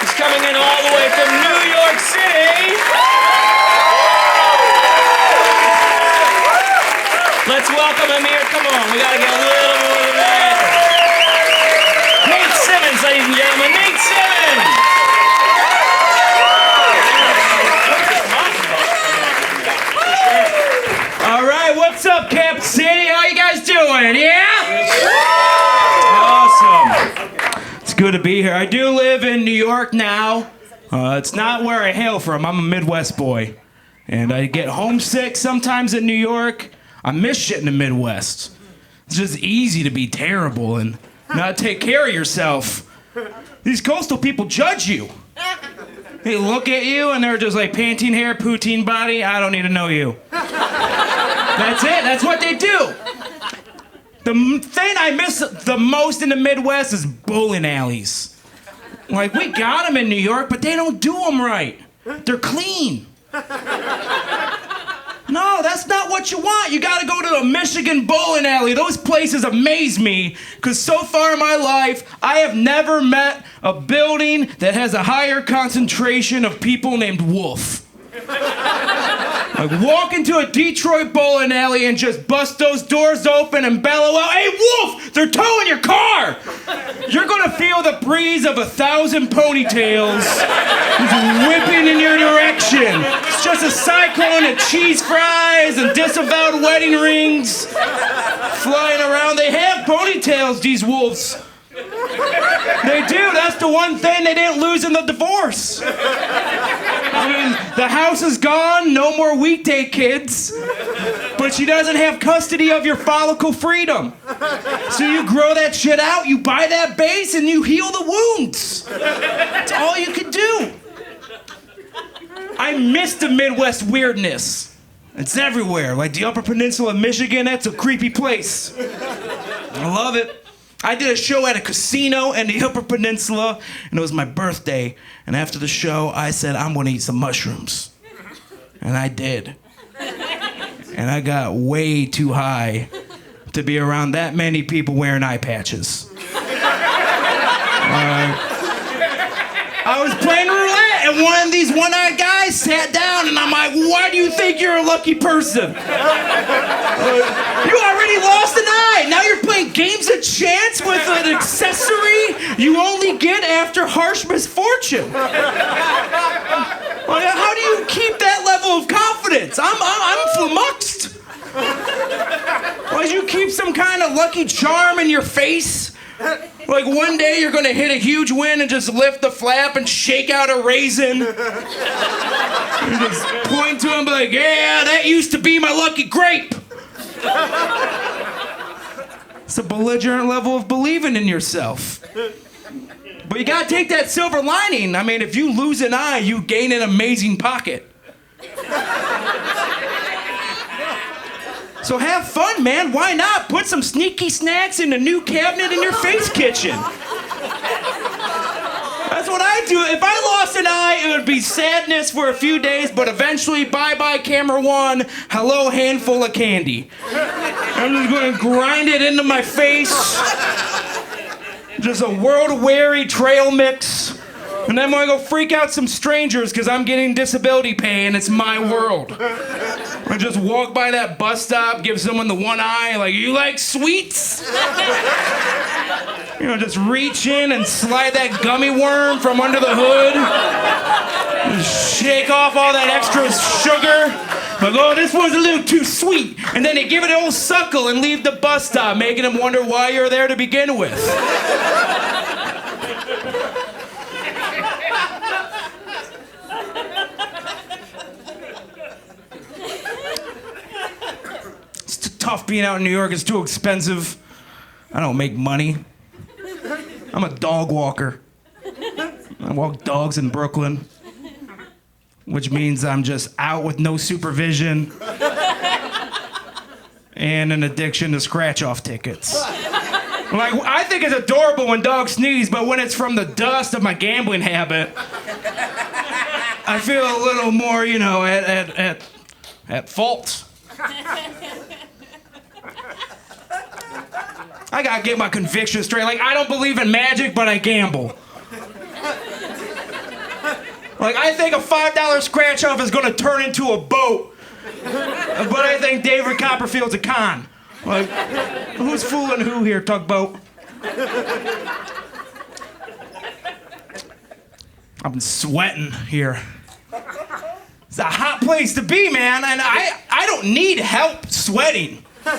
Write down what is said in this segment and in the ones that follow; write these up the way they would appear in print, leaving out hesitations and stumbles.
He's coming in all the way from New York City. Let's welcome him here. Come on, we gotta get a little more than that. Nate Simmons, ladies and gentlemen. Nate Simmons. All right, what's up, Cap City? How you guys doing? Yeah? Awesome. It's good to be here. I do live in New York now. It's not where I hail from. I'm a Midwest boy. And I get homesick sometimes in New York. I miss shit in the Midwest. It's just easy to be terrible and not take care of yourself. These coastal people judge you. They look at you and they're just like, Pantene hair, poutine body, I don't need to know you. That's it, that's what they do. The thing I miss the most in the Midwest is bowling alleys. Like, we got them in New York, but they don't do them right. They're clean. No, that's not what you want. You gotta go to a Michigan bowling alley. Those places amaze me, because so far in my life, I have never met a building that has a higher concentration of people named Wolf. Like, walk into a Detroit bowling alley and just bust those doors open and bellow out, "Hey, Wolf, they're towing your car!" You're gonna feel the breeze of 1,000 ponytails just whipping in your direction. It's just a cyclone of cheese fries and disavowed wedding rings flying around. They have ponytails, these wolves. They do. That's the one thing they didn't lose in the divorce. I mean, the house is gone, no more weekday kids, but she doesn't have custody of your follicle freedom. So you grow that shit out, you buy that base, and you heal the wounds. That's all you can do. I miss the Midwest weirdness. It's everywhere. Like the Upper Peninsula of Michigan, that's a creepy place. I love it. I did a show at a casino in the Upper Peninsula, and it was my birthday. And after the show, I said, I'm gonna eat some mushrooms. And I did. And I got way too high to be around that many people wearing eye patches. I was playing roulette, and one of these one-eyed guys sat down, and I'm like, why do you think you're a lucky person? You already lost an eye. Now you're playing games of chance with an accessory you only get after harsh misfortune. Like, how do you keep that level of confidence? I'm flummoxed. Like, you keep some kind of lucky charm in your face? Like, one day you're gonna hit a huge win and just lift the flap and shake out a raisin. You just point to him and be like, yeah, that used to be my lucky grape. It's a belligerent level of believing in yourself. But you gotta take that silver lining. I mean, if you lose an eye, you gain an amazing pocket. So have fun, man. Why not? Put some sneaky snacks in the new cabinet in your face kitchen. That's what I do. If I lost an eye, it would be sadness for a few days, but eventually, bye-bye camera one, hello handful of candy. I'm just gonna grind it into my face. Just a world-weary trail mix. And then I'm gonna go freak out some strangers because I'm getting disability pay and it's my world. I just walk by that bus stop, give someone the one eye, like, you like sweets? You know, just reach in and slide that gummy worm from under the hood. Just shake off all that extra sugar. Like, oh, this one's a little too sweet. And then they give it an old suckle and leave the bus stop, making them wonder why you're there to begin with. Tough being out in New York. It's too expensive. I don't make money. I'm a dog walker. I walk dogs in Brooklyn, which means I'm just out with no supervision and an addiction to scratch-off tickets. Like, I think it's adorable when dogs sneeze, but when it's from the dust of my gambling habit, I feel a little more, you know, at fault. I gotta get my convictions straight. Like, I don't believe in magic, but I gamble. Like, I think a $5 scratch-off is gonna turn into a boat. But I think David Copperfield's a con. Like, who's fooling who here, tugboat? I've been sweating here. It's a hot place to be, man, and I don't need help sweating. I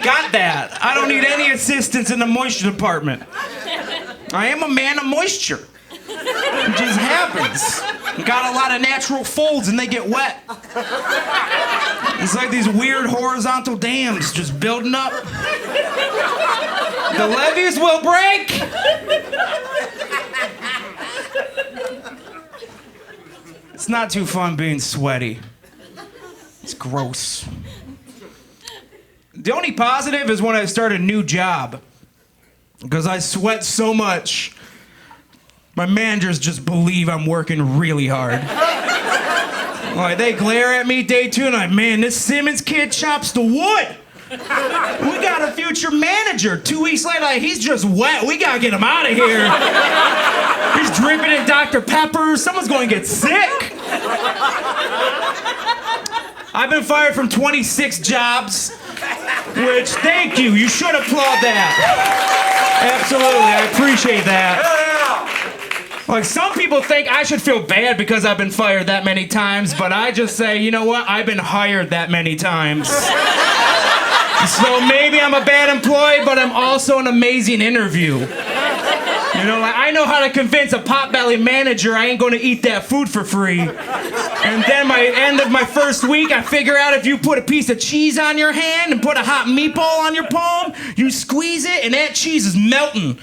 got that. I don't need any assistance in the moisture department. I am a man of moisture. It just happens. Got a lot of natural folds and they get wet. It's like these weird horizontal dams just building up. The levees will break. It's not too fun being sweaty. It's gross. The only positive is when I start a new job. Because I sweat so much, my managers just believe I'm working really hard. Like, they glare at me day 2 and I'm like, man, this Simmons kid chops the wood. We got a future manager. 2 weeks later, like, he's just wet. We gotta get him out of here. He's dripping in Dr. Pepper. Someone's going to get sick. I've been fired from 26 jobs, which, thank you. You should applaud that. Absolutely, I appreciate that. Like, some people think I should feel bad because I've been fired that many times, but I just say, you know what? I've been hired that many times. So maybe I'm a bad employee, but I'm also an amazing interview. You know, like, I know how to convince a potbelly manager I ain't gonna eat that food for free. And then by the end of my first week, I figure out if you put a piece of cheese on your hand and put a hot meatball on your palm, you squeeze it and that cheese is melting.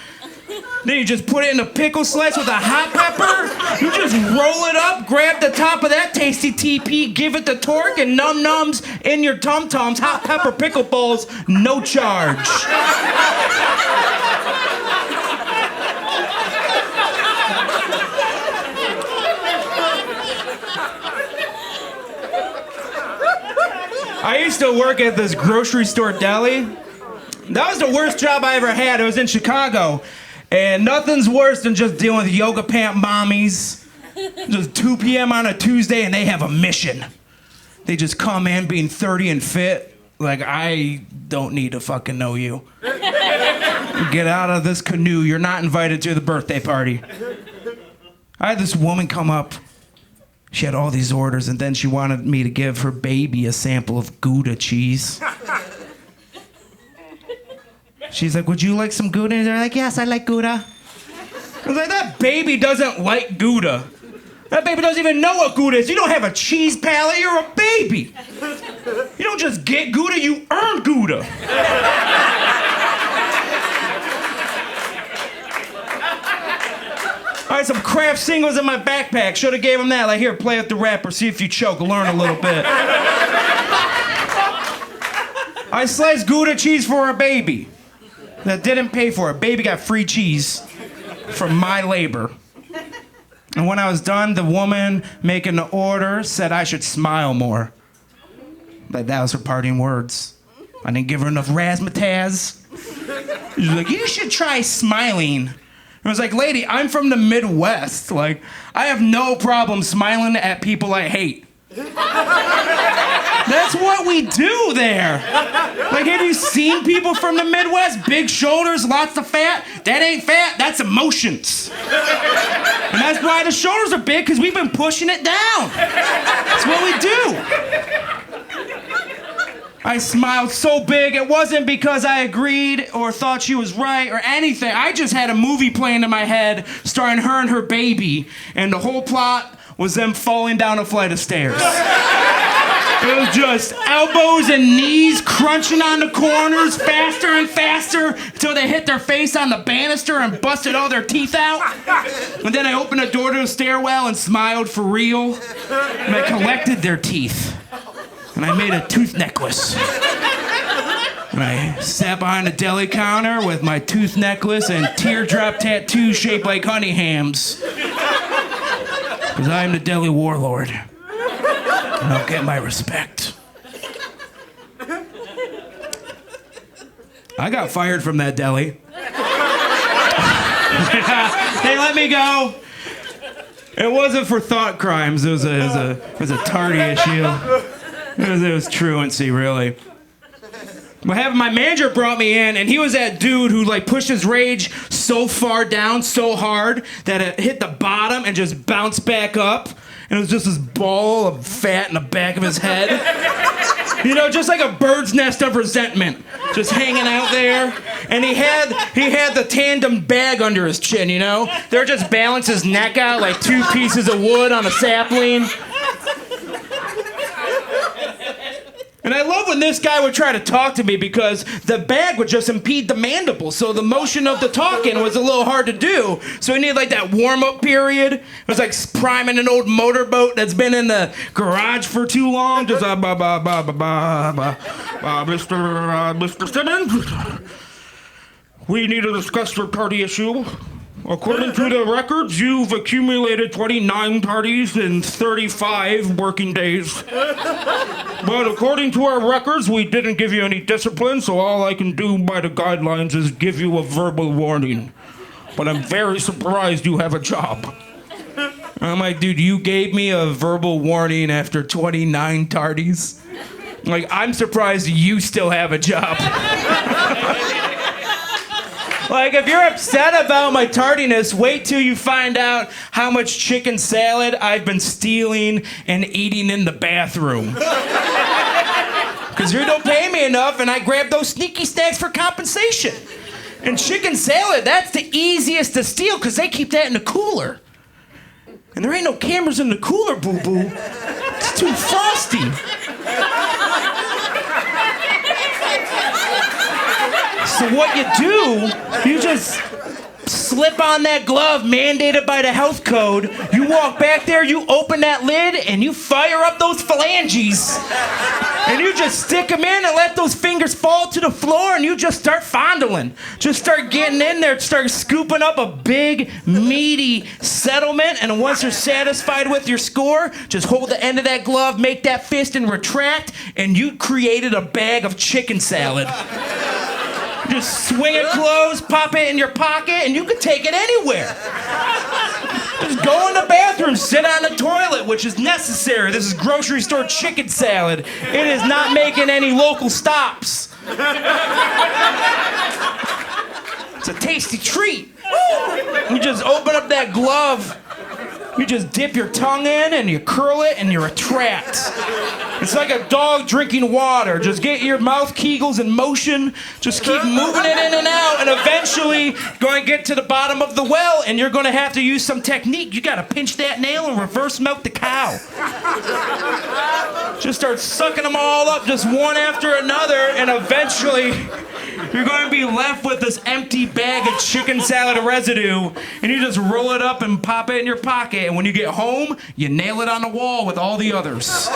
Then you just put it in a pickle slice with a hot pepper. You just roll it up, grab the top of that tasty TP, give it the torque, and num-nums in your tum-tums, hot pepper pickle balls, no charge. I used to work at this grocery store deli. That was the worst job I ever had. It was in Chicago. And nothing's worse than just dealing with yoga pant mommies. Just 2 p.m. on a Tuesday and they have a mission. They just come in being 30 and fit. Like, I don't need to fucking know you. Get out of this canoe. You're not invited to the birthday party. I had this woman come up. She had all these orders and then she wanted me to give her baby a sample of Gouda cheese. She's like, would you like some Gouda? And they're like, yes, I like Gouda. I was like, that baby doesn't like Gouda. That baby doesn't even know what Gouda is. You don't have a cheese palate, you're a baby. You don't just get Gouda, you earn Gouda. I had some Kraft singles in my backpack. Should have gave him that. Like, here, play with the rapper, see if you choke, learn a little bit. I sliced Gouda cheese for a baby that didn't pay for it. Baby got free cheese from my labor. And when I was done, the woman making the order said I should smile more. Like, that was her parting words. I didn't give her enough razzmatazz. She was like, you should try smiling. I was like, lady, I'm from the Midwest. Like, I have no problem smiling at people I hate. That's what we do there. Like, have you seen people from the Midwest? Big shoulders, lots of fat. That ain't fat, that's emotions. And that's why the shoulders are big, because we've been pushing it down. That's what we do. I smiled so big, it wasn't because I agreed or thought she was right or anything. I just had a movie playing in my head starring her and her baby, and the whole plot was them falling down a flight of stairs. It was just elbows and knees crunching on the corners faster and faster until they hit their face on the banister and busted all their teeth out. And then I opened the door to the stairwell and smiled for real. And I collected their teeth. And I made a tooth necklace. And I sat behind a deli counter with my tooth necklace and teardrop tattoo shaped like honey hams. Because I am the deli warlord. And I'll get my respect. I got fired from that deli. They let me go. It wasn't for thought crimes. It was a tardy issue. It was truancy, really. What happened? My manager brought me in, and he was that dude who like pushed his rage so far down, so hard that it hit the bottom and just bounced back up. And it was just this ball of fat in the back of his head. You know, just like a bird's nest of resentment, just hanging out there. And he had the tandem bag under his chin, you know? They're just balanced his neck out like two pieces of wood on a sapling. And I love when this guy would try to talk to me because the bag would just impede the mandible, so the motion of the talking was a little hard to do. So he needed like that warm-up period. It was like priming an old motorboat that's been in the garage for too long. Just Mr. Simmons, we need to discuss your party issue. According to the records, you've accumulated 29 parties in 35 working days. But according to our records, we didn't give you any discipline, so all I can do by the guidelines is give you a verbal warning. But I'm very surprised you have a job. I'm like, dude, you gave me a verbal warning after 29 tardies? Like, I'm surprised you still have a job. Like, if you're upset about my tardiness, wait till you find out how much chicken salad I've been stealing and eating in the bathroom. Because you don't pay me enough, and I grab those sneaky snacks for compensation. And chicken salad, that's the easiest to steal, because they keep that in the cooler. And there ain't no cameras in the cooler, boo-boo. It's too frosty. So what you do, you just slip on that glove mandated by the health code. You walk back there, you open that lid, and you fire up those phalanges. And you just stick them in and let those fingers fall to the floor, and you just start fondling. Just start getting in there, start scooping up a big, meaty settlement, and once you're satisfied with your score, just hold the end of that glove, make that fist, and retract, and you created a bag of chicken salad. Just swing it closed, pop it in your pocket, and you can take it anywhere. Just go in the bathroom, sit on the toilet, which is necessary. This is grocery store chicken salad. It is not making any local stops. It's a tasty treat. You just open up that glove, you just dip your tongue in, and you curl it, and you retract. It's like a dog drinking water. Just get your mouth kegels in motion. Just keep moving it in and out, and eventually going to get to the bottom of the well, and you're going to have to use some technique. You got to pinch that nail and reverse milk the cow. Just start sucking them all up, just one after another, and eventually you're going to be left with this empty bag of chicken salad residue, and you just roll it up and pop it in your pocket, and when you get home, you nail it on the wall with all the others.